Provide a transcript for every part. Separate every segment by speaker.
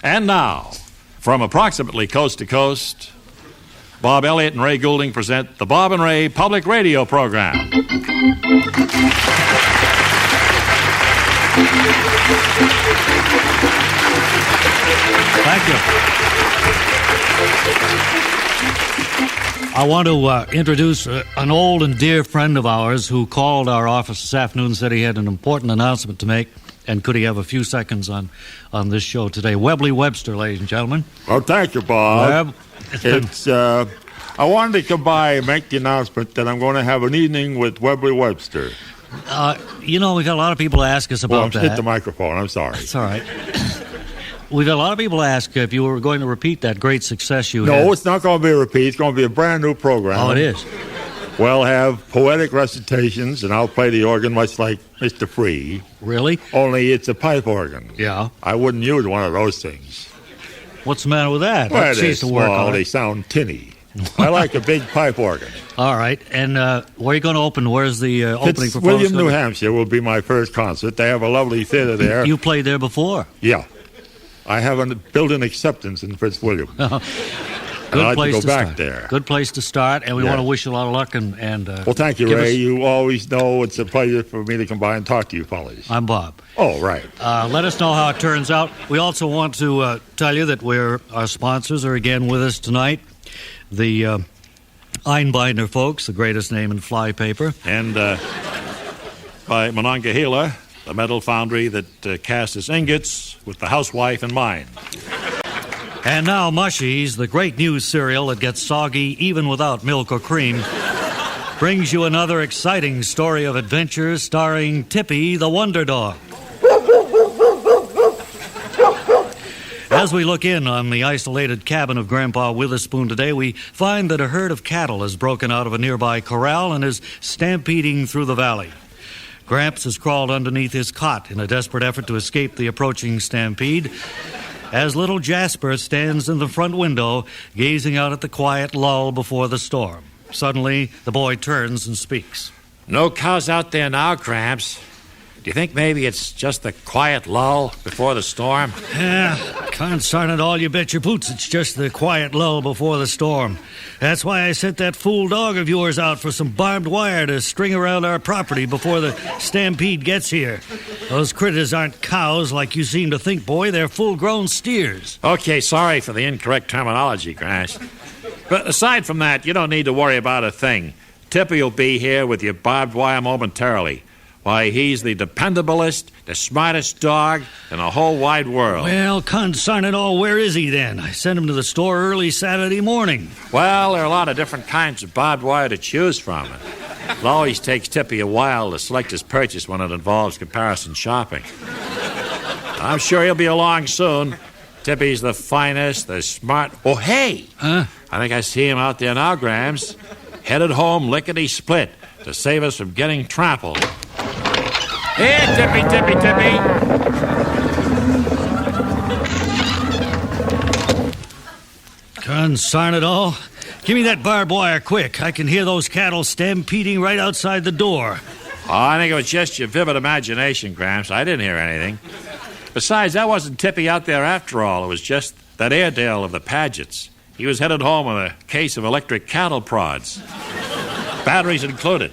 Speaker 1: And now, from approximately coast to coast, Bob Elliott and Ray Goulding present the Bob and Ray Public Radio Program.
Speaker 2: Thank you. I want to introduce an old and dear friend of ours who called our office this afternoon and said he had an important announcement to make. And could he have a few seconds on this show today? Webley Webster, ladies and gentlemen.
Speaker 3: Well, thank you, Bob. I wanted to come by and make the announcement that I'm going to have an evening with Webley Webster.
Speaker 2: We've got a lot of people ask us about that.
Speaker 3: Hit the microphone. I'm sorry.
Speaker 2: It's all right. We've got a lot of people ask if you were going to repeat that great success you had.
Speaker 3: No, it's not going to be a repeat. It's going to be a brand new program.
Speaker 2: Oh, it is.
Speaker 3: We'll have poetic recitations, and I'll play the organ much like Mr. Free.
Speaker 2: Really?
Speaker 3: Only it's a pipe organ.
Speaker 2: Yeah.
Speaker 3: I wouldn't use one of those things.
Speaker 2: What's the matter with that?
Speaker 3: Well, they sound tinny. I like a big pipe organ.
Speaker 2: All right. And where are you going to open? Where's the opening performance?
Speaker 3: William, New Hampshire will be my first concert. They have a lovely theater there.
Speaker 2: You played there before?
Speaker 3: Yeah. I have a built-in acceptance in Fitzwilliam.
Speaker 2: Good place
Speaker 3: to go back
Speaker 2: start.
Speaker 3: there.
Speaker 2: Good place to start, and we want to wish you a lot of luck.
Speaker 3: Well, thank you, Ray. You always know it's a pleasure for me to come by and talk to you, fellas.
Speaker 2: I'm Bob.
Speaker 3: Oh, right.
Speaker 2: Let us know how it turns out. We also want to tell you that our sponsors are again with us tonight. The Einbinder folks, the greatest name in fly paper.
Speaker 1: And by Monongahela, the metal foundry that casts ingots with the housewife in mind.
Speaker 2: And now Mushies, the great news cereal that gets soggy even without milk or cream, brings you another exciting story of adventure starring Tippy the Wonder Dog. As we look in on the isolated cabin of Grandpa Witherspoon today, we find that a herd of cattle has broken out of a nearby corral and is stampeding through the valley. Gramps has crawled underneath his cot in a desperate effort to escape the approaching stampede, as little Jasper stands in the front window, gazing out at the quiet lull before the storm. Suddenly, the boy turns and speaks.
Speaker 4: No cows out there now, Gramps. Do you think maybe it's just the quiet lull before the storm?
Speaker 2: Yeah, consarn it all, you bet your boots. It's just the quiet lull before the storm. That's why I sent that fool dog of yours out for some barbed wire to string around our property before the stampede gets here. Those critters aren't cows like you seem to think, boy. They're full-grown steers.
Speaker 4: Okay, sorry for the incorrect terminology, Gramps. But aside from that, you don't need to worry about a thing. Tippy will be here with your barbed wire momentarily. Why, he's the dependablest, the smartest dog in the whole wide world.
Speaker 2: Well, consarn it all, where is he then? I sent him to the store early Saturday morning.
Speaker 4: Well, there are a lot of different kinds of barbed wire to choose from. It always takes Tippy a while to select his purchase when it involves comparison shopping. I'm sure he'll be along soon. Tippy's the finest, the smart... Oh, hey!
Speaker 2: Huh?
Speaker 4: I think I see him out there now, Grams. Headed home lickety-split to save us from getting trampled. Here, Tippy, Tippy, Tippy.
Speaker 2: Consarn it all. Give me that barbed wire quick. I can hear those cattle stampeding right outside the door.
Speaker 4: Oh, I think it was just your vivid imagination, Gramps. I didn't hear anything. Besides, that wasn't Tippy out there after all. It was just that Airedale of the Pagets. He was headed home with a case of electric cattle prods. Batteries included.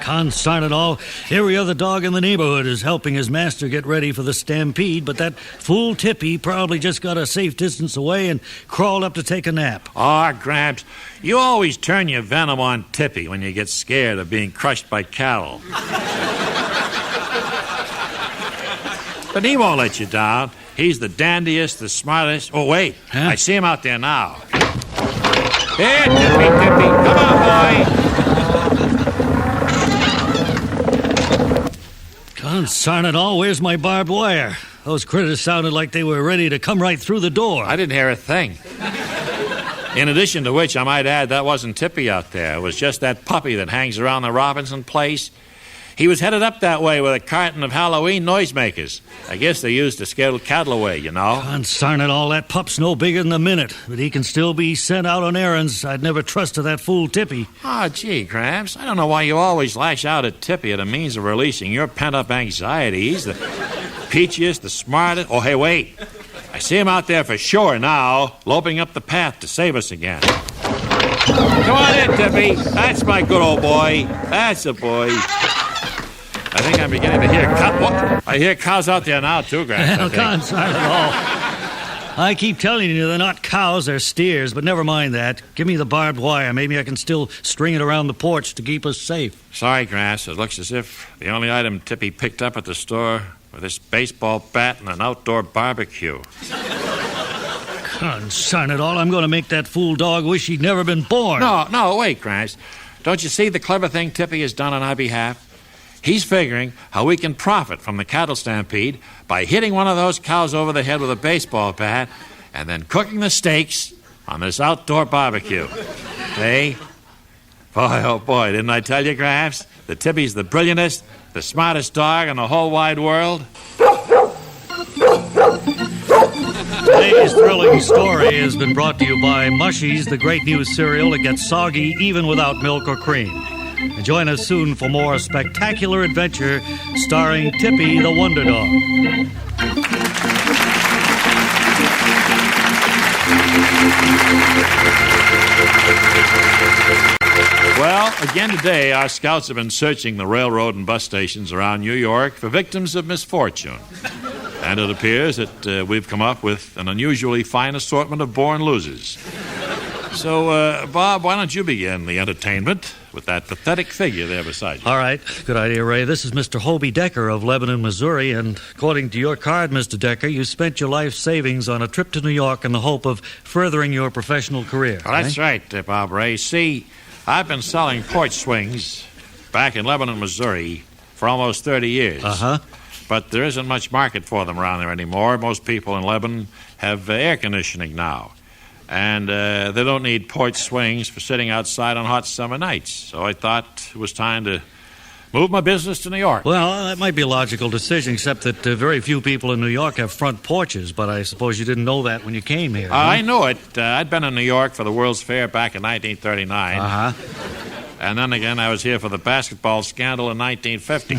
Speaker 2: Consarn it all. Every other dog in the neighborhood is helping his master get ready for the stampede, but that fool Tippy probably just got a safe distance away and crawled up to take a nap.
Speaker 4: Ah, Gramps, you always turn your venom on Tippy when you get scared of being crushed by cattle. But he won't let you down. He's the dandiest, the smartest. Oh, wait.
Speaker 2: Huh?
Speaker 4: I see him out there now. Here, Tippy, Tippy. Come on, boy.
Speaker 2: Consarn it all, where's my barbed wire? Those critters sounded like they were ready to come right through the door.
Speaker 4: I didn't hear a thing. In addition to which, I might add, that wasn't Tippy out there. It was just that puppy that hangs around the Robinson place. He was headed up that way with a carton of Halloween noisemakers. I guess they used to scare cattle away, you know.
Speaker 2: Consarn it all, that pup's no bigger than a minute, but he can still be sent out on errands. I'd never trusted that fool Tippy.
Speaker 4: Oh, gee, Gramps, I don't know why you always lash out at Tippy as a means of releasing your pent-up anxiety. He's the peachiest, the smartest... Oh, hey, wait. I see him out there for sure now, loping up the path to save us again. Come on in, Tippy. That's my good old boy. That's a boy. I think I'm beginning to hear I hear cows out there now, too, Grant.
Speaker 2: Well, not at all. I keep telling you they're not cows, they're steers, but never mind that. Give me the barbed wire. Maybe I can still string it around the porch to keep us safe.
Speaker 4: Sorry, Grass. It looks as if the only item Tippy picked up at the store were this baseball bat and an outdoor barbecue.
Speaker 2: Concern it all, I'm going to make that fool dog wish he'd never been born.
Speaker 4: No, wait, Grass. Don't you see the clever thing Tippy has done on our behalf? He's figuring how we can profit from the cattle stampede by hitting one of those cows over the head with a baseball bat and then cooking the steaks on this outdoor barbecue. Hey? Boy, oh boy, didn't I tell you, Gramps? That Tippy's the brilliantest, the smartest dog in the whole wide world?
Speaker 2: Today's thrilling story has been brought to you by Mushies, the great new cereal that gets soggy even without milk or cream. And join us soon for more spectacular adventure starring Tippy the Wonder Dog.
Speaker 1: Well, again today, our scouts have been searching the railroad and bus stations around New York for victims of misfortune. And it appears that we've come up with an unusually fine assortment of born losers. So, Bob, why don't you begin the entertainment with that pathetic figure there beside you?
Speaker 2: All right. Good idea, Ray. This is Mr. Hobie Decker of Lebanon, Missouri, and according to your card, Mr. Decker, you spent your life savings on a trip to New York in the hope of furthering your professional career.
Speaker 1: Well, that's right, Bob Ray. See, I've been selling porch swings back in Lebanon, Missouri for almost 30 years.
Speaker 2: Uh-huh.
Speaker 1: But there isn't much market for them around there anymore. Most people in Lebanon have air conditioning now. And they don't need porch swings for sitting outside on hot summer nights. So I thought it was time to move my business to New York.
Speaker 2: Well, that might be a logical decision, except that very few people in New York have front porches, but I suppose you didn't know that when you came here.
Speaker 1: I know it. I'd been in New York for the World's Fair back in 1939.
Speaker 2: Uh-huh.
Speaker 1: And then again, I was here for the basketball scandal in 1950.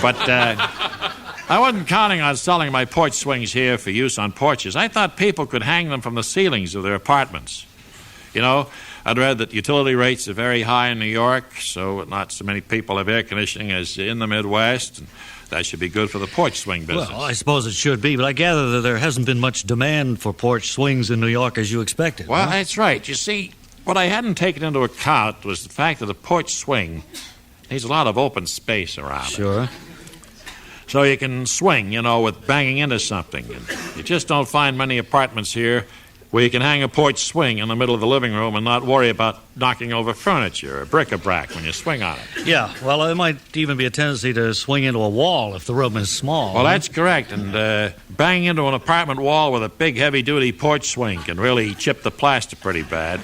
Speaker 1: But I wasn't counting on selling my porch swings here for use on porches. I thought people could hang them from the ceilings of their apartments. You know, I'd read that utility rates are very high in New York, so not so many people have air conditioning as in the Midwest, and that should be good for the porch swing business.
Speaker 2: Well, I suppose it should be, but I gather that there hasn't been much demand for porch swings in New York as you expected.
Speaker 1: Well,
Speaker 2: huh?
Speaker 1: That's right. You see, what I hadn't taken into account was the fact that a porch swing needs a lot of open space around it.
Speaker 2: Sure.
Speaker 1: So you can swing, you know, with banging into something. And you just don't find many apartments here where you can hang a porch swing in the middle of the living room and not worry about knocking over furniture or bric-a-brac when you swing on it.
Speaker 2: Yeah, well, there might even be a tendency to swing into a wall if the room is small.
Speaker 1: Well, that's correct. And banging into an apartment wall with a big, heavy-duty porch swing can really chip the plaster pretty bad.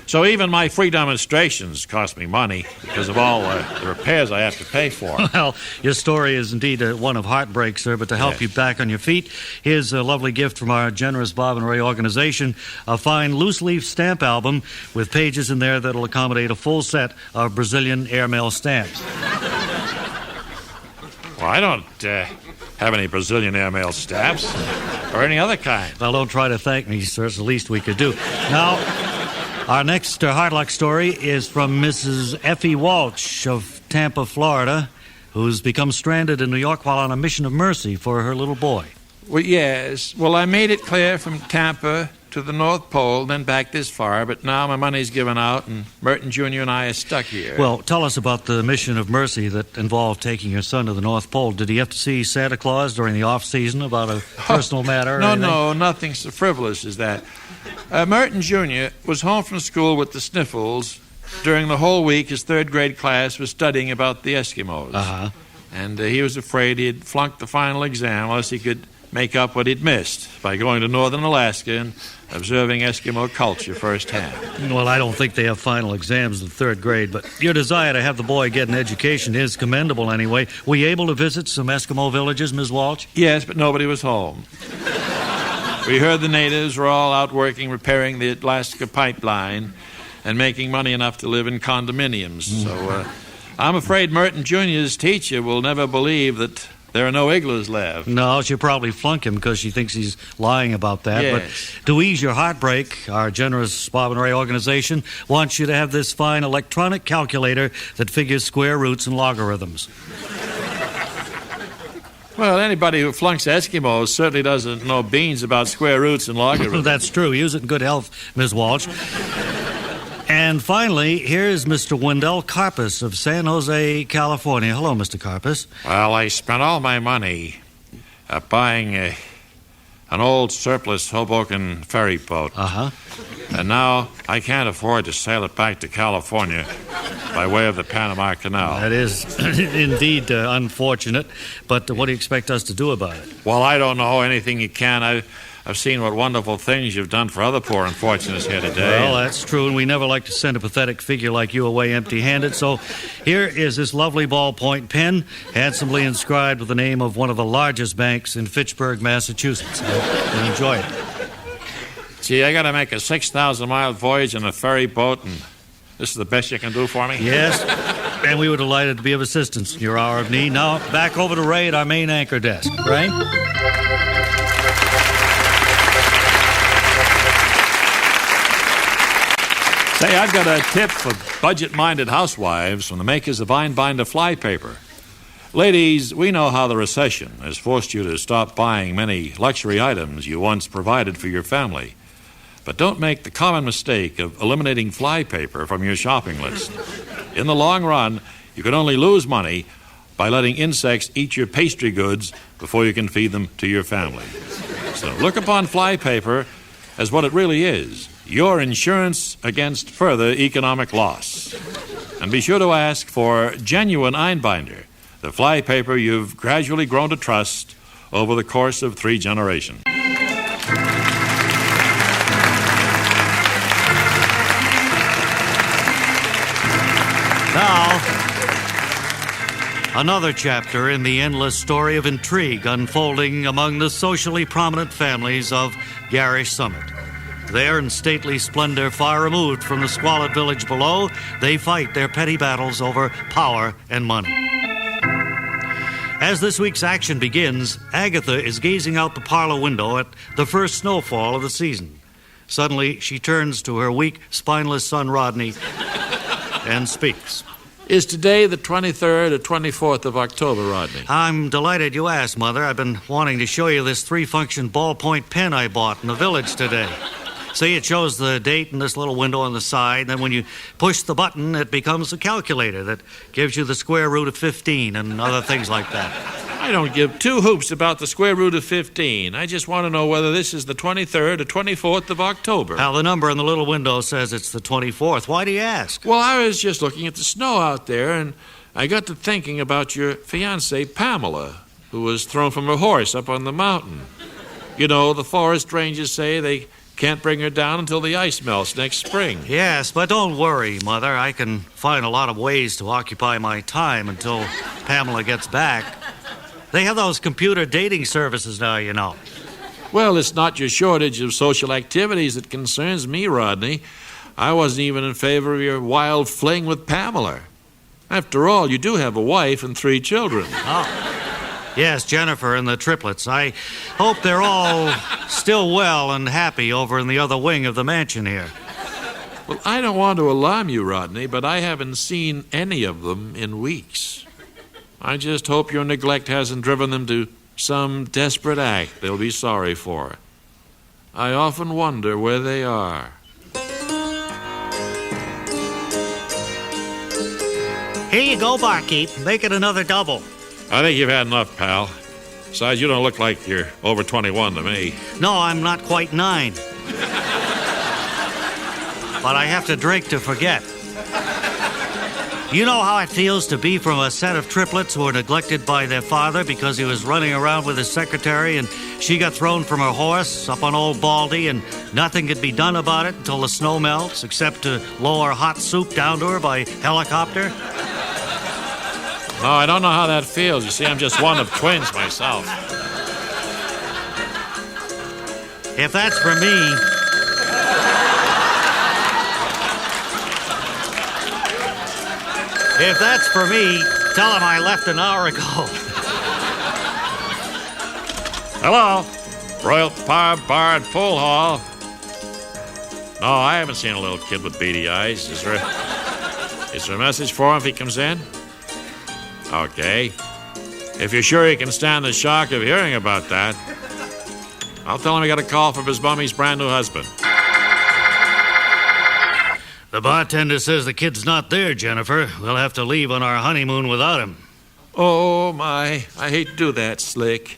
Speaker 1: So even my free demonstrations cost me money because of all the repairs I have to pay for.
Speaker 2: Well, your story is indeed one of heartbreak, sir, but to help you back on your feet, here's a lovely gift from our generous Bob and Ray organization, a fine loose-leaf stamp album with pages in there that'll accommodate a full set of Brazilian airmail stamps.
Speaker 1: Well, I don't have any Brazilian airmail stamps or any other kind.
Speaker 2: Well, don't try to thank me, sir. It's the least we could do. Now, our next hard luck story is from Mrs. Effie Walsh of Tampa, Florida, who's become stranded in New York while on a mission of mercy for her little boy.
Speaker 5: Well, yes. Well, I made it clear from Tampa to the North Pole, then back this far, but now my money's given out, and Merton Jr. and I are stuck here.
Speaker 2: Well, tell us about the mission of mercy that involved taking your son to the North Pole. Did he have to see Santa Claus during the off-season about a personal matter? Or anything?
Speaker 5: No, nothing so frivolous as that. Merton Jr. was home from school with the sniffles. During the whole week, his third-grade class was studying about the Eskimos.
Speaker 2: Uh-huh.
Speaker 5: And he was afraid he'd flunked the final exam unless he could make up what he'd missed by going to northern Alaska and observing Eskimo culture firsthand.
Speaker 2: Well, I don't think they have final exams in third grade, but your desire to have the boy get an education is commendable anyway. Were you able to visit some Eskimo villages, Ms. Walsh?
Speaker 5: Yes, but nobody was home. We heard the natives were all out working, repairing the Alaska pipeline and making money enough to live in condominiums. So I'm afraid Merton Jr.'s teacher will never believe that
Speaker 1: There are no igloos left.
Speaker 2: No, she'll probably flunk him because she thinks he's lying about that.
Speaker 1: Yes.
Speaker 2: But to ease your heartbreak, our generous Bob and Ray organization wants you to have this fine electronic calculator that figures square roots and logarithms.
Speaker 1: Well, anybody who flunks Eskimos certainly doesn't know beans about square roots and logarithms.
Speaker 2: That's true. Use it in good health, Ms. Walsh. And finally, here's Mr. Wendell Carpus of San Jose, California. Hello, Mr. Carpus.
Speaker 1: Well, I spent all my money buying an old surplus Hoboken ferry boat.
Speaker 2: Uh-huh.
Speaker 1: And now I can't afford to sail it back to California by way of the Panama Canal.
Speaker 2: That is indeed unfortunate, but what do you expect us to do about it?
Speaker 1: Well, I don't know anything you can. I've seen what wonderful things you've done for other poor unfortunates here today.
Speaker 2: Well, that's true, and we never like to send a pathetic figure like you away empty-handed. So here is this lovely ballpoint pen, handsomely inscribed with the name of one of the largest banks in Fitchburg, Massachusetts. Enjoy it.
Speaker 1: Gee, I got to make a 6,000-mile voyage in a ferry boat, and this is the best you can do for me?
Speaker 2: Yes, and we were delighted to be of assistance in your hour of need. Now, back over to Ray at our main anchor desk. Ray?
Speaker 1: Say, I've got a tip for budget-minded housewives from the makers of Einbinder flypaper. Ladies, we know how the recession has forced you to stop buying many luxury items you once provided for your family. But don't make the common mistake of eliminating flypaper from your shopping list. In the long run, you can only lose money by letting insects eat your pastry goods before you can feed them to your family. So look upon flypaper as what it really is: your insurance against further economic loss. And be sure to ask for genuine Einbinder, the flypaper you've gradually grown to trust over the course of 3 generations.
Speaker 2: Now, another chapter in the endless story of intrigue unfolding among the socially prominent families of Garish Summit. There, in stately splendor, far removed from the squalid village below, they fight their petty battles over power and money. As this week's action begins, Agatha is gazing out the parlor window at the first snowfall of the season. Suddenly, she turns to her weak, spineless son, Rodney, and speaks.
Speaker 1: Is today the 23rd or 24th of October, Rodney?
Speaker 2: I'm delighted you asked, Mother. I've been wanting to show you this 3-function ballpoint pen I bought in the village today. See, it shows the date in this little window on the side. Then when you push the button, it becomes a calculator that gives you the square root of 15 and other things like that.
Speaker 1: I don't give 2 hoops about the square root of 15. I just want to know whether this is the 23rd or 24th of October.
Speaker 2: Now, the number in the little window says it's the 24th. Why do you ask?
Speaker 1: Well, I was just looking at the snow out there, and I got to thinking about your fiancée, Pamela, who was thrown from her horse up on the mountain. You know, the forest rangers say they can't bring her down until the ice melts next spring.
Speaker 2: Yes, but don't worry, Mother. I can find a lot of ways to occupy my time until Pamela gets back. They have those computer dating services now, you know.
Speaker 1: Well, it's not your shortage of social activities that concerns me, Rodney. I wasn't even in favor of your wild fling with Pamela. After all, you do have a wife and 3 children.
Speaker 2: Oh. Yes, Jennifer and the triplets. I hope they're all still well and happy over in the other wing of the mansion here.
Speaker 1: Well, I don't want to alarm you, Rodney, but I haven't seen any of them in weeks. I just hope your neglect hasn't driven them to some desperate act they'll be sorry for. I often wonder where they are.
Speaker 2: Here you go, barkeep. Make it another double.
Speaker 1: I think you've had enough, pal. Besides, you don't look like you're over 21 to me.
Speaker 2: No, I'm not quite 9. But I have to drink to forget. You know how it feels to be from a set of triplets who were neglected by their father because he was running around with his secretary and she got thrown from her horse up on Old Baldy and nothing could be done about it until the snow melts except to lower hot soup down to her by helicopter?
Speaker 1: No, I don't know how that feels. You see, I'm just one of twins myself.
Speaker 2: If that's for me... If that's for me, tell him I left an hour ago.
Speaker 1: Hello? Royal Bar and Pool Hall. No, I haven't seen a little kid with beady eyes. Is there a message for him if he comes in? Okay. If you're sure he can stand the shock of hearing about that, I'll tell him he got a call from his mummy's brand new husband.
Speaker 2: The bartender says the kid's not there, Jennifer. We'll have to leave on our honeymoon without him.
Speaker 1: Oh, my. I hate to do that, Slick.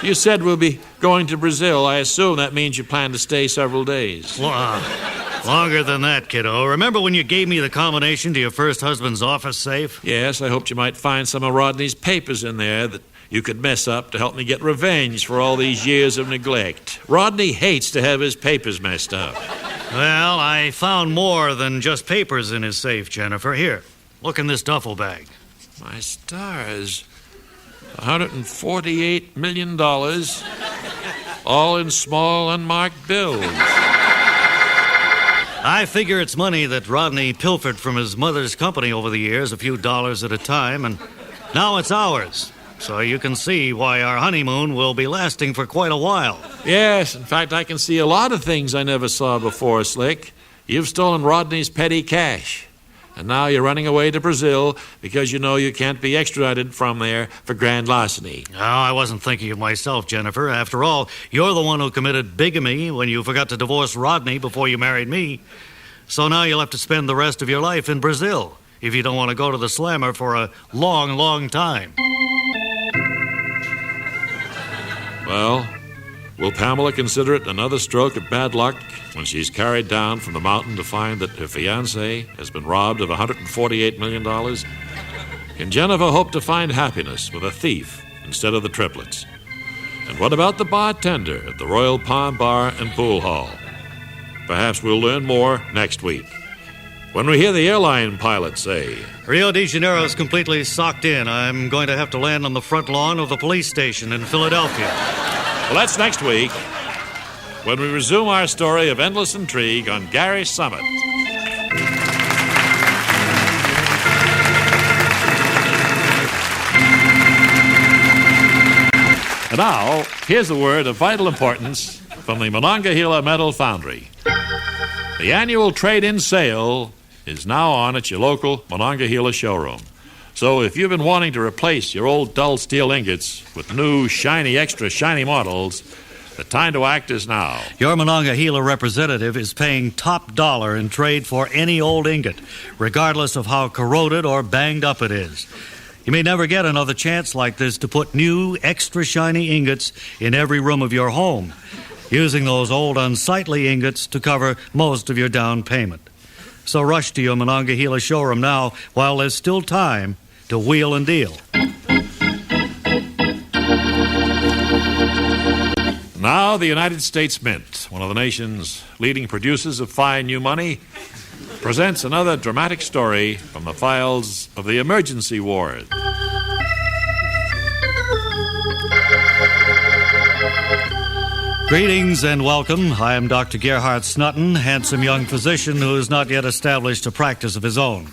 Speaker 1: You said we'll be going to Brazil. I assume that means you plan to stay several days.
Speaker 2: Longer than that, kiddo. Remember when you gave me the combination to your first husband's office safe?
Speaker 1: Yes, I hoped you might find some of Rodney's papers in there that you could mess up to help me get revenge for all these years of neglect. Rodney hates to have his papers messed up.
Speaker 2: Well, I found more than just papers in his safe, Jennifer. Here, look in this duffel bag.
Speaker 1: My stars. $148 million, all in small unmarked bills.
Speaker 2: I figure it's money that Rodney pilfered from his mother's company over the years, a few dollars at a time, and now it's ours. So you can see why our honeymoon will be lasting for quite a while.
Speaker 1: Yes, in fact, I can see a lot of things I never saw before, Slick. You've stolen Rodney's petty cash. And now you're running away to Brazil because you know you can't be extradited from there for grand larceny.
Speaker 2: No, I wasn't thinking of myself, Jennifer. After all, you're the one who committed bigamy when you forgot to divorce Rodney before you married me. So now you'll have to spend the rest of your life in Brazil if you don't want to go to the slammer for a long, long time.
Speaker 1: Well, will Pamela consider it another stroke of bad luck when she's carried down from the mountain to find that her fiancé has been robbed of $148 million? Can Jennifer hope to find happiness with a thief instead of the triplets? And what about the bartender at the Royal Palm Bar and Pool Hall? Perhaps we'll learn more next week when we hear the airline pilot say,
Speaker 2: Rio de Janeiro's completely socked in. I'm going to have to land on the front lawn of the police station in Philadelphia.
Speaker 1: Well, that's next week when we resume our story of endless intrigue on Gary Summit. And now, here's a word of vital importance from the Monongahela Metal Foundry. The annual trade-in sale is now on at your local Monongahela showroom. So if you've been wanting to replace your old dull steel ingots with new, shiny, extra shiny models, the time to act is now.
Speaker 2: Your Monongahela representative is paying top dollar in trade for any old ingot, regardless of how corroded or banged up it is. You may never get another chance like this to put new, extra shiny ingots in every room of your home, using those old, unsightly ingots to cover most of your down payment. So rush to your Monongahela showroom now while there's still time to wheel and deal.
Speaker 1: Now the United States Mint, one of the nation's leading producers of fine new money, presents another dramatic story from the files of the emergency ward.
Speaker 2: Greetings and welcome. I am Dr. Gerhard Snutton, handsome young physician who has not yet established a practice of his own.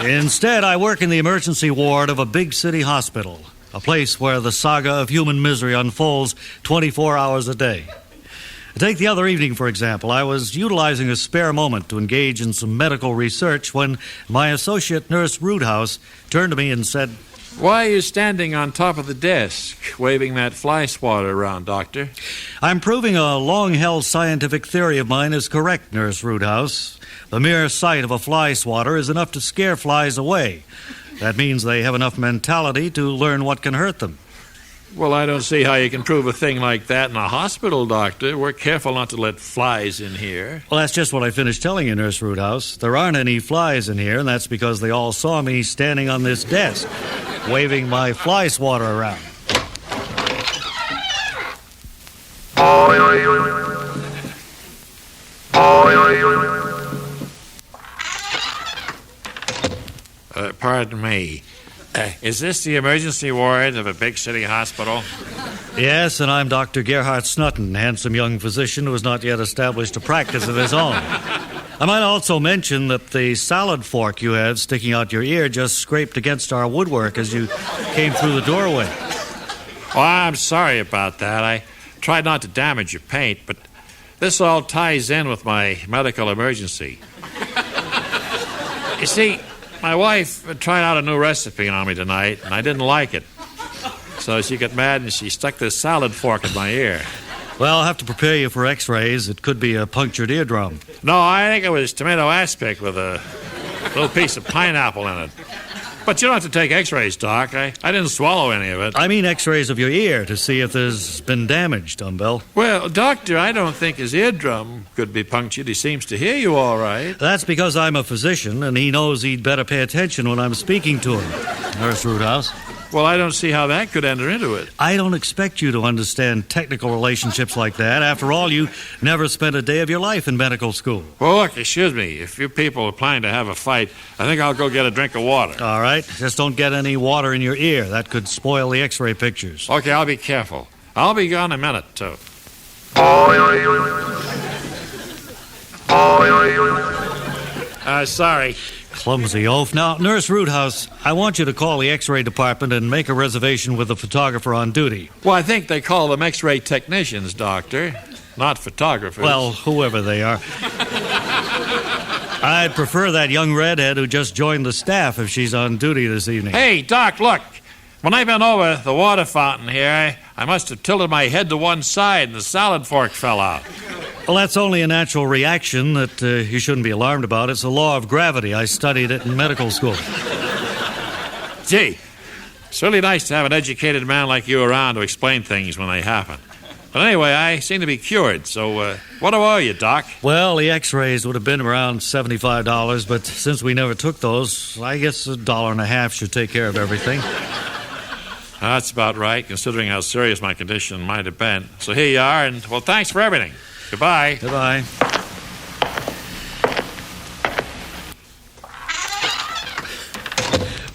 Speaker 2: Instead, I work in the emergency ward of a big city hospital, a place where the saga of human misery unfolds 24 hours a day. Take the other evening, for example. I was utilizing a spare moment to engage in some medical research when my associate nurse Roothouse turned to me and said,
Speaker 1: Why are you standing on top of the desk, waving that fly swatter around, Doctor?
Speaker 2: I'm proving a long-held scientific theory of mine is correct, Nurse Roothouse. The mere sight of a fly swatter is enough to scare flies away. That means they have enough mentality to learn what can hurt them.
Speaker 1: Well, I don't see how you can prove a thing like that in a hospital, Doctor. We're careful not to let flies in here.
Speaker 2: Well, that's just what I finished telling you, Nurse Roothouse. There aren't any flies in here, and that's because they all saw me standing on this desk, waving my fly swatter around.
Speaker 1: Pardon me. Is this the emergency ward of a big city hospital?
Speaker 2: Yes, and I'm Dr. Gerhard Snutton, handsome young physician who has not yet established a practice of his own. I might also mention that the salad fork you have sticking out your ear just scraped against our woodwork as you came through the doorway.
Speaker 1: Oh, I'm sorry about that. I tried not to damage your paint, but this all ties in with my medical emergency. You see, my wife tried out a new recipe on me tonight, and I didn't like it. So she got mad and she stuck this salad fork in my ear.
Speaker 2: Well, I'll have to prepare you for x-rays. It could be a punctured eardrum.
Speaker 1: No, I think it was tomato aspic with a little piece of pineapple in it. But you don't have to take x-rays, Doc. I didn't swallow any of it.
Speaker 2: I mean x-rays of your ear to see if there's been damage, Dumbbell.
Speaker 1: Well, Doctor, I don't think his eardrum could be punctured. He seems to hear you all right.
Speaker 2: That's because I'm a physician, and he knows he'd better pay attention when I'm speaking to him. Nurse Roothouse.
Speaker 1: Well, I don't see how that could enter into it.
Speaker 2: I don't expect you to understand technical relationships like that. After all, you never spent a day of your life in medical school.
Speaker 1: Well, look, excuse me. If you people are planning to have a fight, I think I'll go get a drink of water.
Speaker 2: All right. Just don't get any water in your ear. That could spoil the x-ray pictures.
Speaker 1: Okay, I'll be careful. I'll be gone in a minute, too. Sorry.
Speaker 2: Clumsy oaf. Now, Nurse Roothouse, I want you to call the x-ray department and make a reservation with the photographer on duty.
Speaker 1: Well, I think they call them x-ray technicians, Doctor, not photographers.
Speaker 2: Well, whoever they are. I'd prefer that young redhead who just joined the staff if she's on duty this evening.
Speaker 1: Hey, Doc, look. When I bent over the water fountain here, I must have tilted my head to one side and the salad fork fell out.
Speaker 2: Well, that's only a natural reaction that you shouldn't be alarmed about. It's a law of gravity. I studied it in medical school.
Speaker 1: Gee, it's really nice to have an educated man like you around to explain things when they happen. But anyway, I seem to be cured, so what do I owe you, Doc?
Speaker 2: Well, the x-rays would have been around $75, but since we never took those, I guess $1.50 should take care of everything.
Speaker 1: That's about right, considering how serious my condition might have been. So here you are, and, well, thanks for everything. Goodbye.
Speaker 2: Goodbye.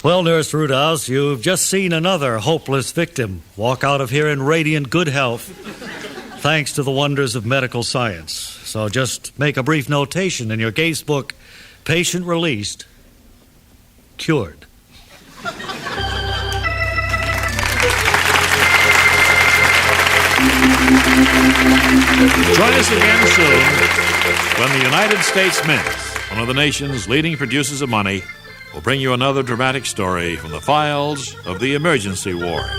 Speaker 2: Well, Nurse Roothouse, you've just seen another hopeless victim walk out of here in radiant good health, thanks to the wonders of medical science. So just make a brief notation in your case book: patient released, cured.
Speaker 1: Join us again soon when the United States Mint, one of the nation's leading producers of money, will bring you another dramatic story from the files of the emergency ward.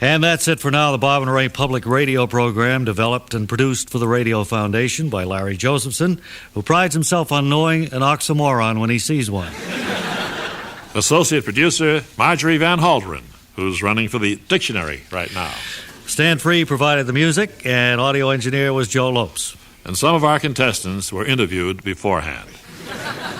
Speaker 2: And that's it for now. The Bob and Ray Public Radio program, developed and produced for the Radio Foundation by Larry Josephson, who prides himself on knowing an oxymoron when he sees one.
Speaker 1: Associate producer Marjorie Van Halteren, who's running for the dictionary right now.
Speaker 2: Stan Free provided the music, and audio engineer was Joe Lopes.
Speaker 1: And some of our contestants were interviewed beforehand.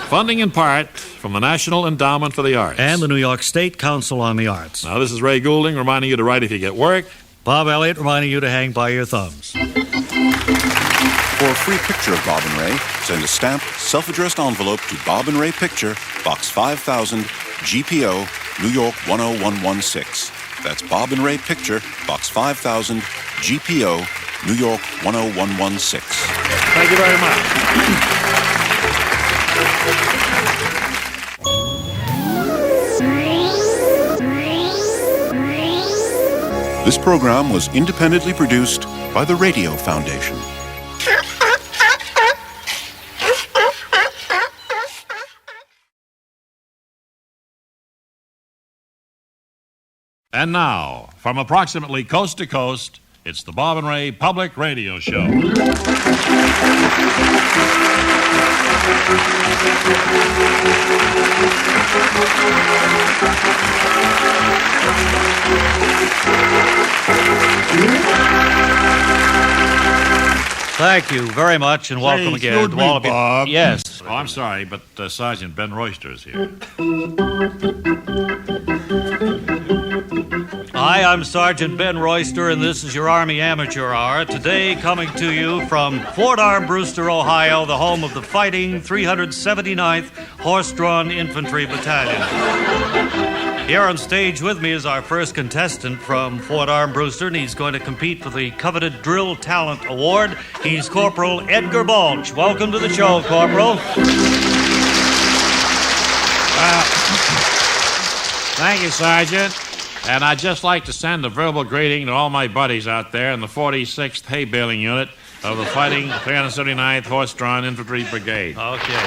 Speaker 1: Funding in part from the National Endowment for the Arts.
Speaker 2: And the New York State Council on the Arts.
Speaker 1: Now, this is Ray Goulding reminding you to write if you get work.
Speaker 2: Bob Elliott reminding you to hang by your thumbs.
Speaker 6: For a free picture of Bob and Ray, send a stamped, self-addressed envelope to Bob and Ray Picture, Box 5000, GPO, New York 10116. That's Bob and Ray Picture, Box 5000, GPO, New York 10116.
Speaker 1: Thank you very much.
Speaker 6: This program was independently produced by the Radio Foundation.
Speaker 1: And now, from approximately coast to coast, it's the Bob and Ray Public Radio Show.
Speaker 2: Thank you very much, and welcome again
Speaker 3: excuse
Speaker 2: to
Speaker 3: me,
Speaker 2: all of you.
Speaker 3: Bob.
Speaker 2: Yes.
Speaker 1: Oh, I'm sorry, but Sergeant Ben Royster is here.
Speaker 2: Hi, I'm Sergeant Ben Royster, and this is your Army Amateur Hour. Today, coming to you from Fort Armbruster, Ohio, the home of the fighting 379th Horse-Drawn Infantry Battalion. Here on stage with me is our first contestant from Fort Armbruster, and he's going to compete for the coveted Drill Talent Award. He's Corporal Edgar Balch. Welcome to the show, Corporal.
Speaker 1: Thank you, Sergeant. And I'd just like to send a verbal greeting to all my buddies out there in the 46th Hay Baling Unit of the Fighting 379th Horse-Drawn Infantry Brigade.
Speaker 2: Okay.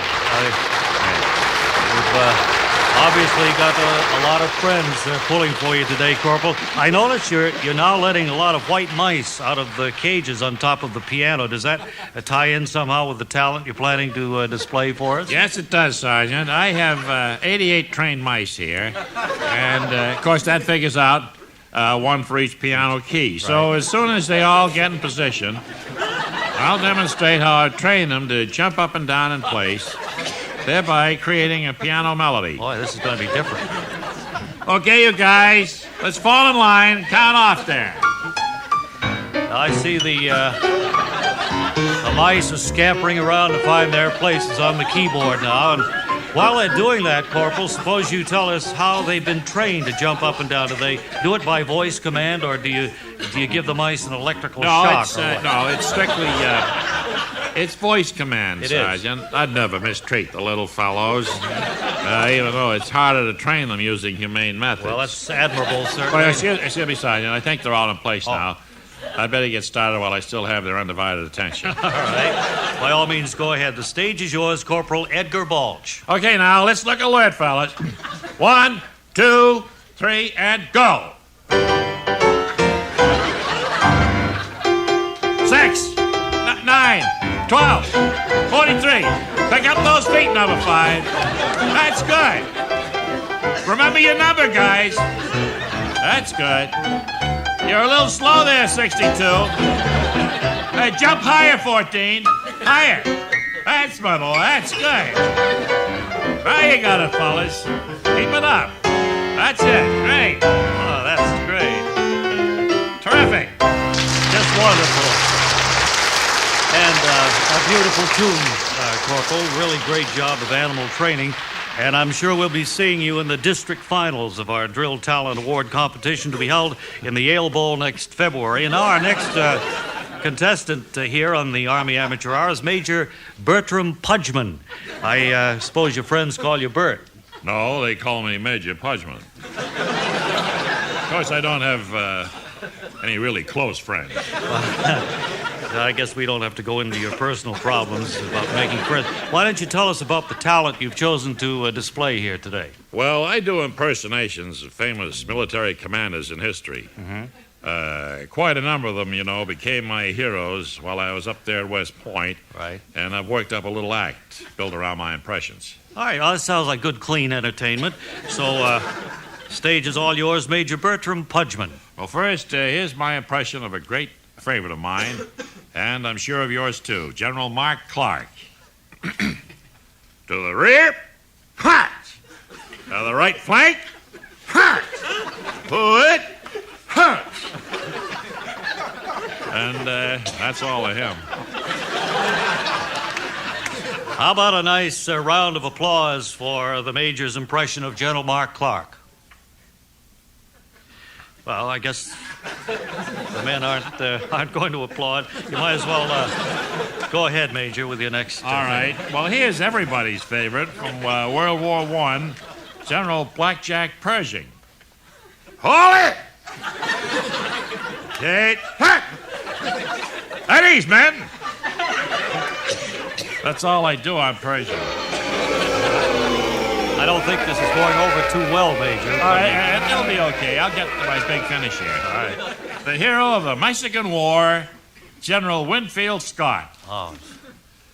Speaker 2: You've obviously got a lot of friends pulling for you today, Corporal. I notice you're now letting a lot of white mice out of the cages on top of the piano. Does that tie in somehow with the talent you're planning to display for us?
Speaker 1: Yes, it does, Sergeant. I have 88 trained mice here. And, of course, that figures out one for each piano key. So as soon as they all get in position, I'll demonstrate how I train them to jump up and down in place, thereby creating a piano melody.
Speaker 2: Boy, this is going to be different.
Speaker 1: Okay, you guys, let's fall in line and count off there.
Speaker 2: I see the mice are scampering around to find their places on the keyboard now. And while they're doing that, Corporal, suppose you tell us how they've been trained to jump up and down. Do they do it by voice command, or do you give the mice an electrical shock?
Speaker 1: No, it's strictly... It's voice command, Sergeant. I'd never mistreat the little fellows, even though it's harder to train them using humane methods.
Speaker 2: Well, that's admirable, sir.
Speaker 1: Well, excuse me, Sergeant. I think they're all in place now. I'd better get started while I still have their undivided attention.
Speaker 2: All right. By all means, go ahead. The stage is yours, Corporal Edgar Balch.
Speaker 1: Okay, now, let's look alert, fellas. 1, 2, 3, and go. 6, 9, 12, 43. Pick up those feet, number 5. That's good. Remember your number, guys. That's good. You're a little slow there, 62. Jump higher, 14. Higher. That's my boy. That's good. There you got it, fellas. Keep it up. That's it. Great.
Speaker 2: Oh, that's great.
Speaker 1: Terrific.
Speaker 2: Just wonderful. And a beautiful tune, Corporal. Really great job of animal training. And I'm sure we'll be seeing you in the district finals of our Drill Talent Award competition to be held in the Yale Bowl next February. And now our next contestant here on the Army Amateur Hour is Major Bertram Pudgman. I suppose your friends call you Bert.
Speaker 1: No, they call me Major Pudgman. Of course, I don't have any really close friends.
Speaker 2: I guess we don't have to go into your personal problems about making friends. Why don't you tell us about the talent you've chosen to display here today?
Speaker 1: Well, I do impersonations of famous military commanders in history.
Speaker 2: Mm-hmm.
Speaker 1: Quite a number of them, became my heroes while I was up there at West Point.
Speaker 2: Right.
Speaker 1: And I've worked up a little act built around my impressions.
Speaker 2: All right, well, that sounds like good, clean entertainment. So, stage is all yours, Major Bertram Pudgman.
Speaker 1: Well, first, here's my impression of a great favorite of mine, and I'm sure of yours too, General Mark Clark. To the rear, hot. To the right flank, hot. Put, hot. And that's all of him.
Speaker 2: How about a nice round of applause for the Major's impression of General Mark Clark? Well, I guess the men aren't going to applaud. You might as well go ahead, Major, with your next...
Speaker 1: All right. Well, here's everybody's favorite from World War I, General Blackjack Pershing. Hold it! Take back! At ease, men! That's all I do on Pershing.
Speaker 2: I don't think this is going over too well, Major.
Speaker 1: All right, it'll be okay. I'll get to my big finish here. All right. The hero of the Mexican War, General Winfield Scott.
Speaker 2: Oh.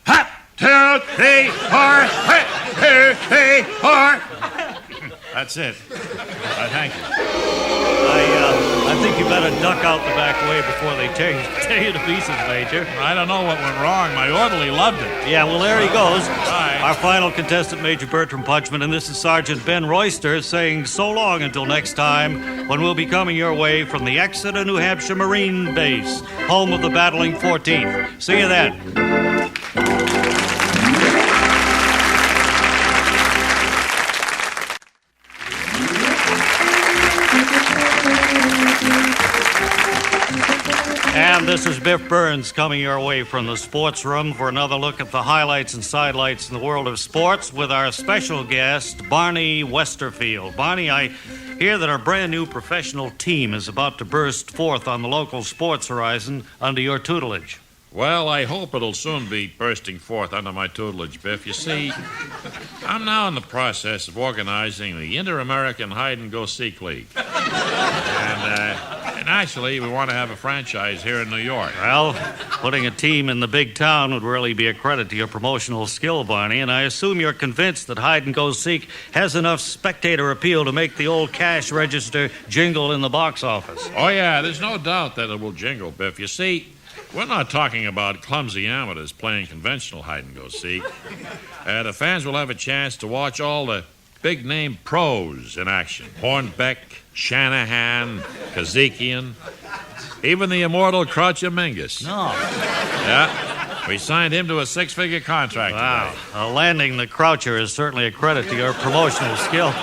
Speaker 1: Hop, 2, 3, 4, 2, 3, 4. That's it. Thank you.
Speaker 2: I think you better duck out the back way before they tear you to pieces, Major.
Speaker 1: I don't know what went wrong. My orderly loved it.
Speaker 2: Yeah, well, there he goes.
Speaker 1: Bye.
Speaker 2: Our final contestant, Major Bertram Pudgman, and this is Sergeant Ben Royster saying so long until next time when we'll be coming your way from the Exeter, New Hampshire Marine Base, home of the battling 14th. See you then. And this is Biff Burns coming your way from the sports room for another look at the highlights and sidelights in the world of sports with our special guest, Barney Westerfield. Barney, I hear that our brand new professional team is about to burst forth on the local sports horizon under your tutelage.
Speaker 1: Well, I hope it'll soon be bursting forth under my tutelage, Biff. You see, I'm now in the process of organizing the Inter-American Hide-and-Go-Seek League. And actually, we want to have a franchise here in New York.
Speaker 2: Well, putting a team in the big town would really be a credit to your promotional skill, Barney, and I assume you're convinced that Hide-and-Go-Seek has enough spectator appeal to make the old cash register jingle in the box office.
Speaker 1: Oh, yeah, there's no doubt that it will jingle, Biff. You see, we're not talking about clumsy amateurs playing conventional hide-and-go-seek. The fans will have a chance to watch all the big-name pros in action. Hornbeck, Shanahan, Kazekian, even the immortal Croucher Mingus.
Speaker 2: No.
Speaker 1: Yeah, we signed him to a 6-figure contract today.
Speaker 2: Landing the Croucher is certainly a credit to your promotional skill.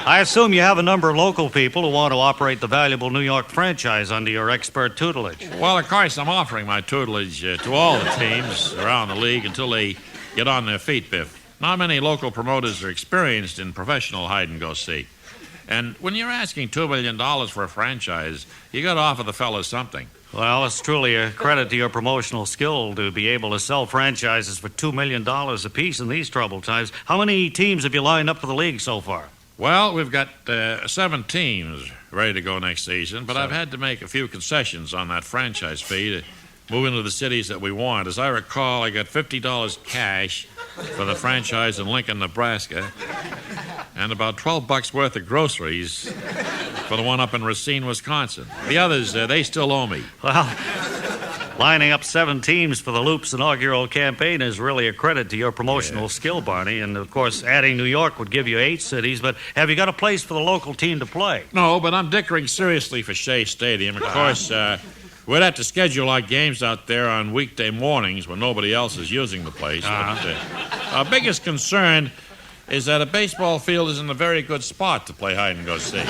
Speaker 2: I assume you have a number of local people who want to operate the valuable New York franchise under your expert tutelage.
Speaker 1: Well, of course, I'm offering my tutelage to all the teams around the league until they get on their feet, Biff. Not many local promoters are experienced in professional hide-and-go-seek. And when you're asking $2 million for a franchise, you got to offer the fellas something.
Speaker 2: Well, it's truly a credit to your promotional skill to be able to sell franchises for $2 million apiece in these troubled times. How many teams have you lined up for the league so far?
Speaker 1: Well, we've got 7 teams ready to go next season, but I've had to make a few concessions on that franchise fee to move into the cities that we want. As I recall, I got $50 cash for the franchise in Lincoln, Nebraska, and about $12 worth of groceries for the one up in Racine, Wisconsin. The others, they still owe me.
Speaker 2: Well, lining up 7 teams for the Loop's inaugural campaign is really a credit to your promotional skill, Barney. And, of course, adding New York would give you 8 cities. But have you got a place for the local team to play?
Speaker 1: No, but I'm dickering seriously for Shea Stadium. Of course, we'd have to schedule our games out there on weekday mornings when nobody else is using the place. But, our biggest concern is that a baseball field is in a very good spot to play hide-and-go-seek.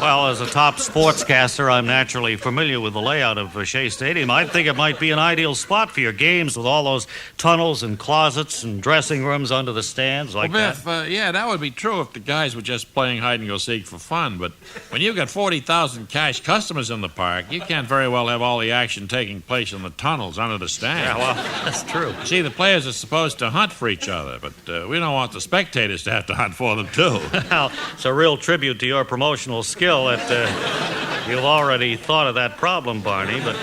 Speaker 2: Well, as a top sportscaster, I'm naturally familiar with the layout of Shea Stadium. I think it might be an ideal spot for your games with all those tunnels and closets and dressing rooms under the stands like
Speaker 1: Biff,
Speaker 2: that.
Speaker 1: Yeah, that would be true if the guys were just playing hide-and-go-seek for fun. But when you've got 40,000 cash customers in the park, you can't very well have all the action taking place in the tunnels under the stands.
Speaker 2: Yeah, well, that's true.
Speaker 1: See, the players are supposed to hunt for each other, but we don't want the spectators to have to hunt for them, too.
Speaker 2: Well, it's a real tribute to your promotional skill that you've already thought of that problem, Barney, but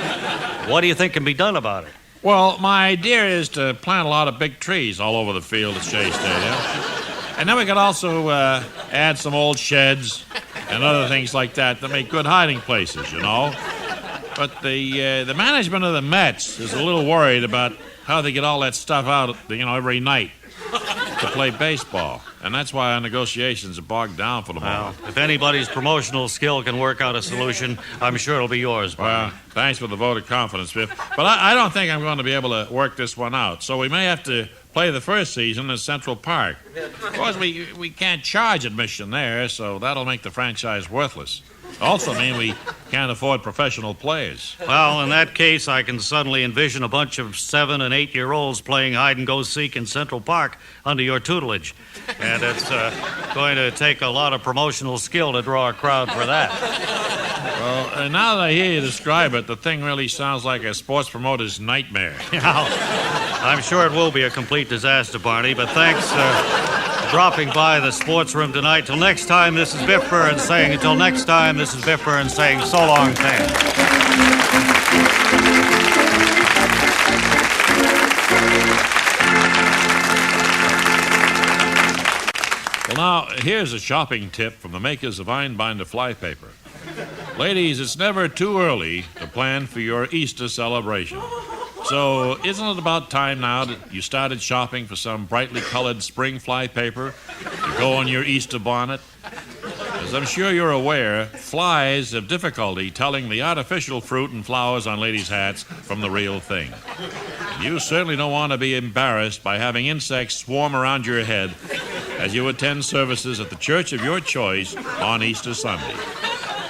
Speaker 2: what do you think can be done about it?
Speaker 1: Well, my idea is to plant a lot of big trees all over the field at Shea Stadium. And then we could also add some old sheds and other things like that to make good hiding places, you know. But the management of the Mets is a little worried about how they get all that stuff out, every night to play baseball. And that's why our negotiations are bogged down for the moment.
Speaker 2: Well, if anybody's promotional skill can work out a solution, I'm sure it'll be yours, Barney.
Speaker 1: Well, thanks for the vote of confidence, Biff. But I don't think I'm going to be able to work this one out. So we may have to play the first season in Central Park. Of course, we can't charge admission there, so that'll make the franchise worthless. Also mean we can't afford professional players.
Speaker 2: Well, in that case, I can suddenly envision a bunch of 7- and 8-year-olds playing hide-and-go-seek in Central Park under your tutelage. And it's going to take a lot of promotional skill to draw a crowd for that.
Speaker 1: Well, now that I hear you describe it, the thing really sounds like a sports promoter's nightmare.
Speaker 2: I'm sure it will be a complete disaster, Barney, but thanks for dropping by the sports room tonight. Till next time, this is Biff Burns saying, until next time, this is Biff Burns saying, so long, fans.
Speaker 1: Well, now, here's a shopping tip from the makers of Einbinder flypaper. Ladies, it's never too early to plan for your Easter celebration. So, isn't it about time now that you started shopping for some brightly colored spring flypaper to go on your Easter bonnet? As I'm sure you're aware, flies have difficulty telling the artificial fruit and flowers on ladies' hats from the real thing. You certainly don't want to be embarrassed by having insects swarm around your head as you attend services at the church of your choice on Easter Sunday.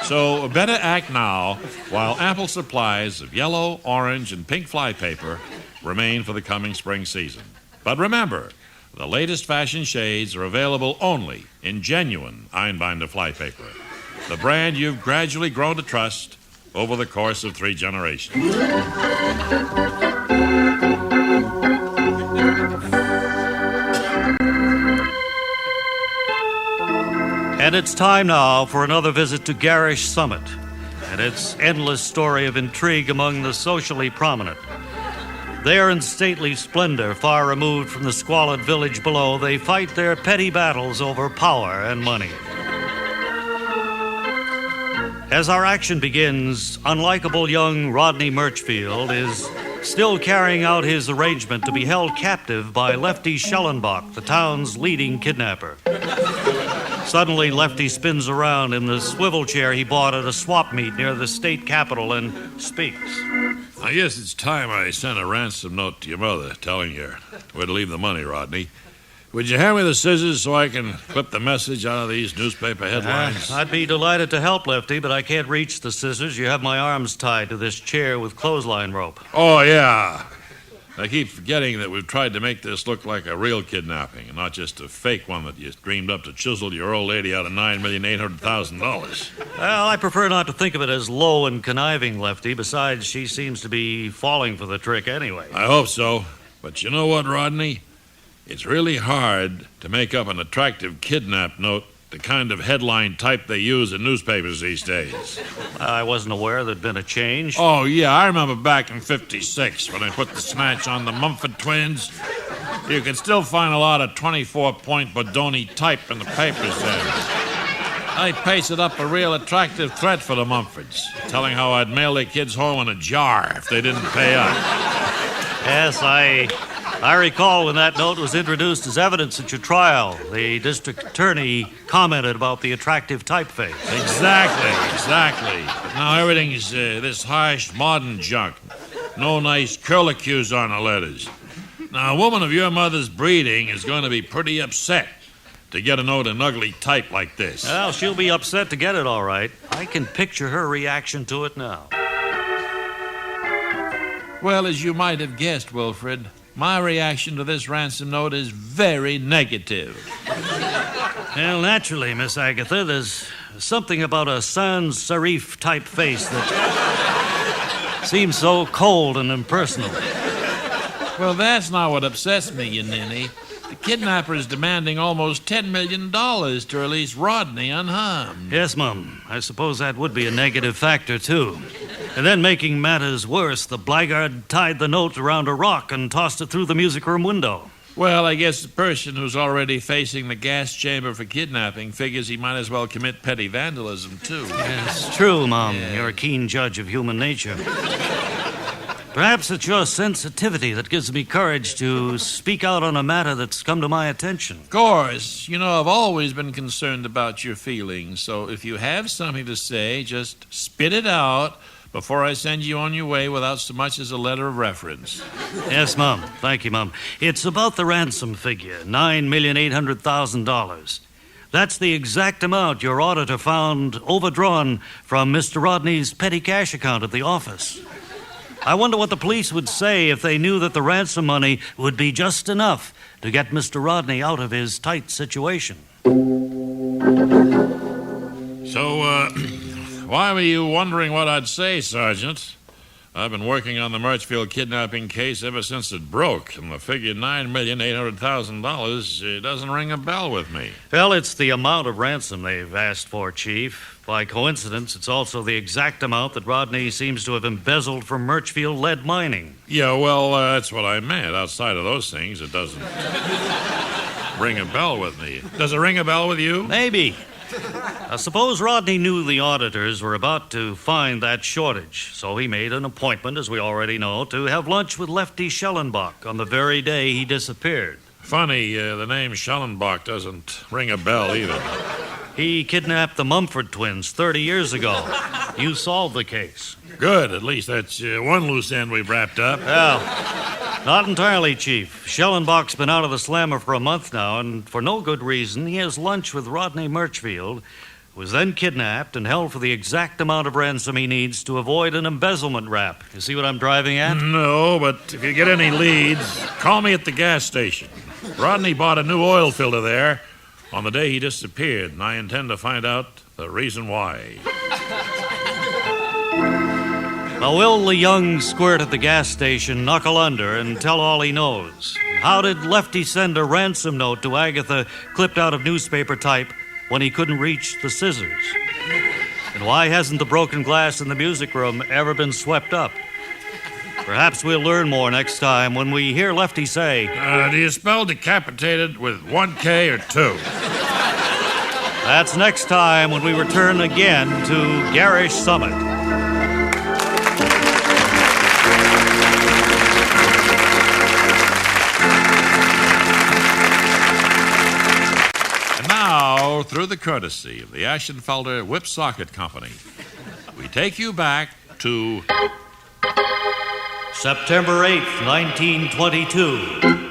Speaker 1: So better act now while ample supplies of yellow, orange, and pink flypaper remain for the coming spring season. But remember, the latest fashion shades are available only in genuine Einbinder flypaper, the brand you've gradually grown to trust over the course of 3 generations.
Speaker 2: And it's time now for another visit to Garish Summit and its endless story of intrigue among the socially prominent. There in stately splendor, far removed from the squalid village below, they fight their petty battles over power and money. As our action begins, unlikable young Rodney Murchfield is still carrying out his arrangement to be held captive by Lefty Schellenbach, the town's leading kidnapper. Suddenly, Lefty spins around in the swivel chair he bought at a swap meet near the state capitol and speaks.
Speaker 1: I guess it's time I sent a ransom note to your mother telling her where to leave the money, Rodney. Would you hand me the scissors so I can clip the message out of these newspaper headlines?
Speaker 2: I'd be delighted to help, Lefty, but I can't reach the scissors. You have my arms tied to this chair with clothesline rope.
Speaker 1: Oh, yeah. I keep forgetting that we've tried to make this look like a real kidnapping and not just a fake one that you dreamed up to chisel your old lady out of $9,800,000.
Speaker 2: Well, I prefer not to think of it as low and conniving, Lefty. Besides, she seems to be falling for the trick anyway.
Speaker 1: I hope so. But you know what, Rodney? It's really hard to make up an attractive kidnap note, the kind of headline type they use in newspapers these days.
Speaker 2: I wasn't aware there'd been a change.
Speaker 1: Oh, yeah, I remember back in '56 when I put the snatch on the Mumford twins. You could still find a lot of 24-point Bodoni type in the papers then. I pasted up a real attractive threat for the Mumfords, telling how I'd mail their kids home in a jar if they didn't pay up.
Speaker 2: Yes, I recall when that note was introduced as evidence at your trial. The district attorney commented about the attractive typeface.
Speaker 1: Exactly. But now everything's this harsh, modern junk. No nice curlicues on the letters. Now, a woman of your mother's breeding is going to be pretty upset to get a note in ugly type like this.
Speaker 2: Well, she'll be upset to get it, all right. I can picture her reaction to it now.
Speaker 1: Well, as you might have guessed, Wilfred, my reaction to this ransom note is very negative.
Speaker 2: Well, naturally, Miss Agatha, there's something about a sans serif type face that seems so cold and impersonal.
Speaker 1: Well, that's not what upsets me, you ninny. The kidnapper is demanding almost $10 million to release Rodney unharmed.
Speaker 2: Yes, Mum. I suppose that would be a negative factor, too. And then, making matters worse, the blackguard tied the note around a rock and tossed it through the music room window.
Speaker 1: Well, I guess the person who's already facing the gas chamber for kidnapping figures he might as well commit petty vandalism, too.
Speaker 2: Yes, true, Mom. Yeah. You're a keen judge of human nature. Perhaps it's your sensitivity that gives me courage to speak out on a matter that's come to my attention.
Speaker 1: Of course. You know, I've always been concerned about your feelings, so if you have something to say, just spit it out before I send you on your way without so much as a letter of reference.
Speaker 2: Yes, Mom. Thank you, Mom. It's about the ransom figure, $9,800,000. That's the exact amount your auditor found overdrawn from Mr. Rodney's petty cash account at the office. I wonder what the police would say if they knew that the ransom money would be just enough to get Mr. Rodney out of his tight situation.
Speaker 1: So, why were you wondering what I'd say, Sergeant? I've been working on the Murchfield kidnapping case ever since it broke, and the figure $9,800,000 doesn't ring a bell with me.
Speaker 2: Well, it's the amount of ransom they've asked for, Chief. By coincidence, it's also the exact amount that Rodney seems to have embezzled from Murchfield lead mining.
Speaker 1: Yeah, well, that's what I meant. Outside of those things, it doesn't ring a bell with me. Does it ring a bell with you?
Speaker 2: Maybe. Suppose Rodney knew the auditors were about to find that shortage, so he made an appointment, as we already know, to have lunch with Lefty Schellenbach on the very day he disappeared.
Speaker 1: Funny, the name Schellenbach doesn't ring a bell either.
Speaker 2: He kidnapped the Mumford twins 30 years ago. You solved the case.
Speaker 1: Good. At least that's one loose end we've wrapped up.
Speaker 2: Well, not entirely, Chief. Schellenbach's been out of the slammer for a month now, and for no good reason, he has lunch with Rodney Murchfield was then kidnapped and held for the exact amount of ransom he needs to avoid an embezzlement rap. You see what I'm driving at?
Speaker 1: No, but if you get any leads, call me at the gas station. Rodney bought a new oil filter there on the day he disappeared, and I intend to find out the reason why.
Speaker 2: Now, will the young squirt at the gas station knuckle under and tell all he knows? How did Lefty send a ransom note to Agatha clipped out of newspaper type when he couldn't reach the scissors? And why hasn't the broken glass in the music room ever been swept up? Perhaps we'll learn more next time when we hear Lefty say,
Speaker 1: Do you spell decapitated with 1 K or 2?
Speaker 2: That's next time when we return again to Garish Summit.
Speaker 1: And now, through the courtesy of the Ashenfelder Whip Socket Company, we take you back to
Speaker 2: September 8th, 1922.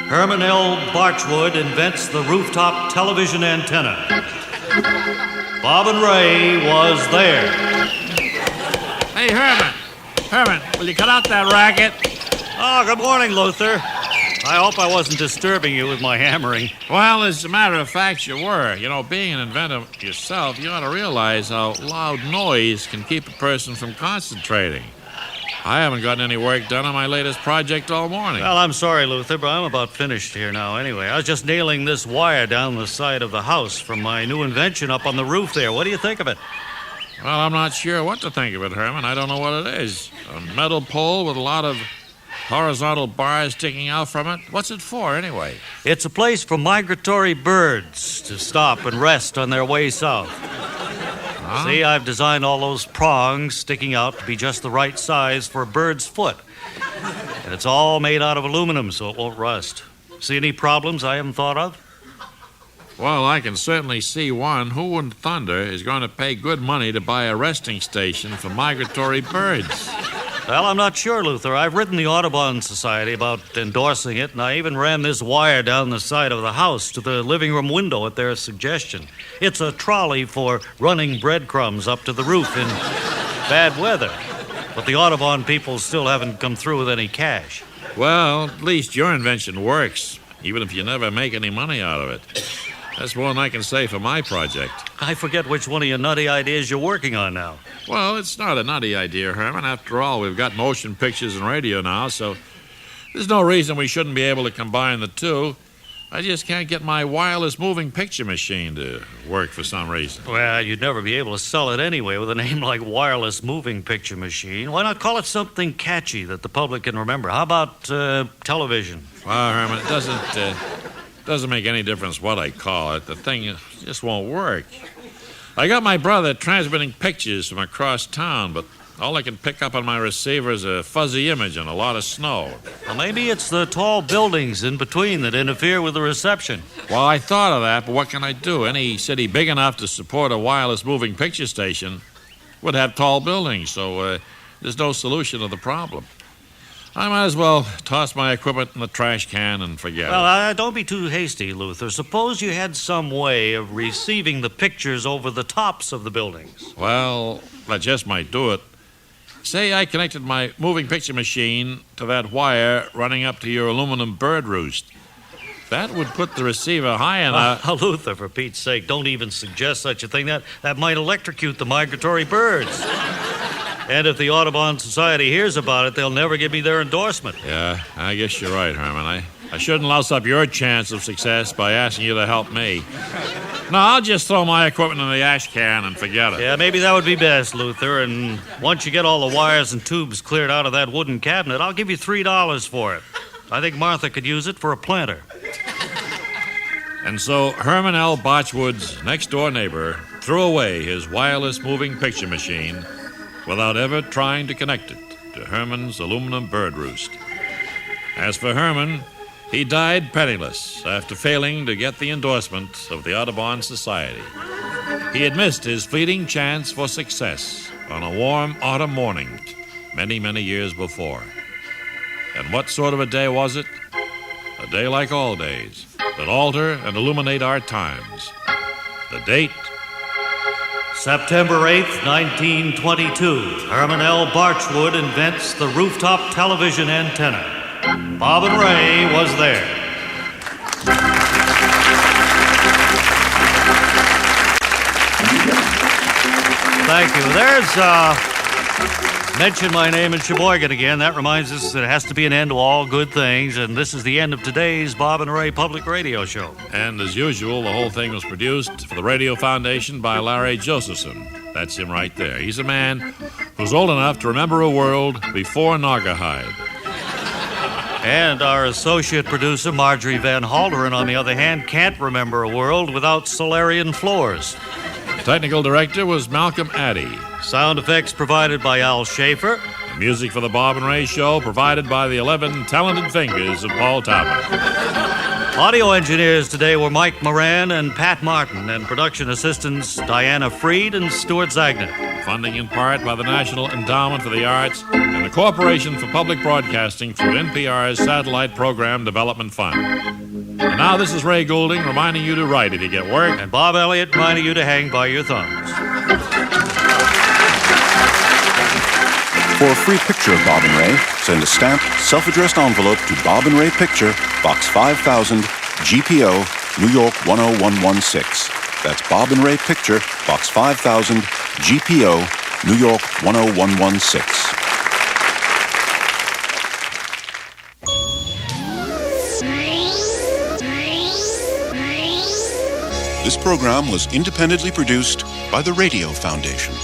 Speaker 2: Herman L. Barchwood invents the rooftop television antenna. Bob and Ray was there.
Speaker 1: Hey, Herman, will you cut out that racket?
Speaker 2: Oh, good morning, Luther. I hope I wasn't disturbing you with my hammering.
Speaker 1: Well, as a matter of fact, you were. You know, being an inventor yourself, you ought to realize how loud noise can keep a person from concentrating. I haven't gotten any work done on my latest project all morning.
Speaker 2: Well, I'm sorry, Luther, but I'm about finished here now anyway. I was just nailing this wire down the side of the house from my new invention up on the roof there. What do you think of it?
Speaker 1: Well, I'm not sure what to think of it, Herman. I don't know what it is. A metal pole with a lot of horizontal bars sticking out from it. What's it for, anyway?
Speaker 2: It's a place for migratory birds to stop and rest on their way south.
Speaker 1: Huh?
Speaker 2: See, I've designed all those prongs sticking out to be just the right size for a bird's foot. And it's all made out of aluminum, so it won't rust. See any problems I haven't thought of?
Speaker 1: Well, I can certainly see one. Who in thunder is going to pay good money to buy a resting station for migratory birds?
Speaker 2: Well, I'm not sure, Luther. I've written the Audubon Society about endorsing it, and I even ran this wire down the side of the house to the living room window at their suggestion. It's a trolley for running breadcrumbs up to the roof in bad weather. But the Audubon people still haven't come through with any cash.
Speaker 1: Well, at least your invention works, even if you never make any money out of it. That's more than I can say for my project.
Speaker 2: I forget which one of your nutty ideas you're working on now.
Speaker 1: Well, it's not a nutty idea, Herman. After all, we've got motion pictures and radio now, so there's no reason we shouldn't be able to combine the two. I just can't get my wireless moving picture machine to work for some reason.
Speaker 2: Well, you'd never be able to sell it anyway with a name like Wireless Moving Picture Machine. Why not call it something catchy that the public can remember? How about television?
Speaker 1: Well, Herman, it doesn't make any difference what I call it. The thing just won't work. I got my brother transmitting pictures from across town, but all I can pick up on my receiver is a fuzzy image and a lot of snow.
Speaker 2: Well, maybe it's the tall buildings in between that interfere with the reception.
Speaker 1: Well, I thought of that, but what can I do? Any city big enough to support a wireless moving picture station would have tall buildings, so there's no solution to the problem. I might as well toss my equipment in the trash can and forget it.
Speaker 2: Well, don't be too hasty, Luther. Suppose you had some way of receiving the pictures over the tops of the buildings.
Speaker 1: Well, that just might do it. Say I connected my moving picture machine to that wire running up to your aluminum bird roost. That would put the receiver high enough.
Speaker 2: Luther, for Pete's sake, don't even suggest such a thing. That might electrocute the migratory birds. And if the Audubon Society hears about it, they'll never give me their endorsement.
Speaker 1: Yeah, I guess you're right, Herman. I shouldn't louse up your chance of success by asking you to help me. No, I'll just throw my equipment in the ash can and forget it.
Speaker 2: Yeah, maybe that would be best, Luther. And once you get all the wires and tubes cleared out of that wooden cabinet, I'll give you $3 for it. I think Martha could use it for a planter.
Speaker 1: And so Herman L. Botchwood's next-door neighbor threw away his wireless moving picture machine without ever trying to connect it to Herman's aluminum bird roost. As for Herman, he died penniless after failing to get the endorsement of the Audubon Society. He had missed his fleeting chance for success on a warm autumn morning many, many years before. And what sort of a day was it? A day like all days that alter and illuminate our times. The date
Speaker 2: September 8th, 1922, Herman L. Barchwood invents the rooftop television antenna. Bob and Ray was there. Thank you. There's, mention my name in Sheboygan again. That reminds us that it has to be an end to all good things, and this is the end of today's Bob and Ray Public Radio Show.
Speaker 1: And as usual, the whole thing was produced for the Radio Foundation by Larry Josephson. That's him right there. He's a man who's old enough to remember a world before Naugahyde.
Speaker 2: And our associate producer, Marjorie Van Halderen, on the other hand, can't remember a world without Solarian floors.
Speaker 1: Technical director was Malcolm Addy.
Speaker 2: Sound effects provided by Al Schaefer.
Speaker 1: The music for the Bob and Ray Show provided by the 11 talented fingers of Paul Taubman.
Speaker 2: Audio engineers today were Mike Moran and Pat Martin, and production assistants Diana Freed and Stuart Zagner.
Speaker 1: Funding in part by the National Endowment for the Arts and the Corporation for Public Broadcasting through NPR's Satellite Program Development Fund. And now this is Ray Goulding reminding you to write if you get work.
Speaker 2: And Bob Elliott reminding you to hang by your thumbs.
Speaker 6: For a free picture of Bob and Ray, send a stamped, self-addressed envelope to Bob and Ray Picture, Box 5000, GPO, New York 10116. That's Bob and Ray Picture, Box 5000, GPO, New York 10116. This program was independently produced by the Radio Foundation.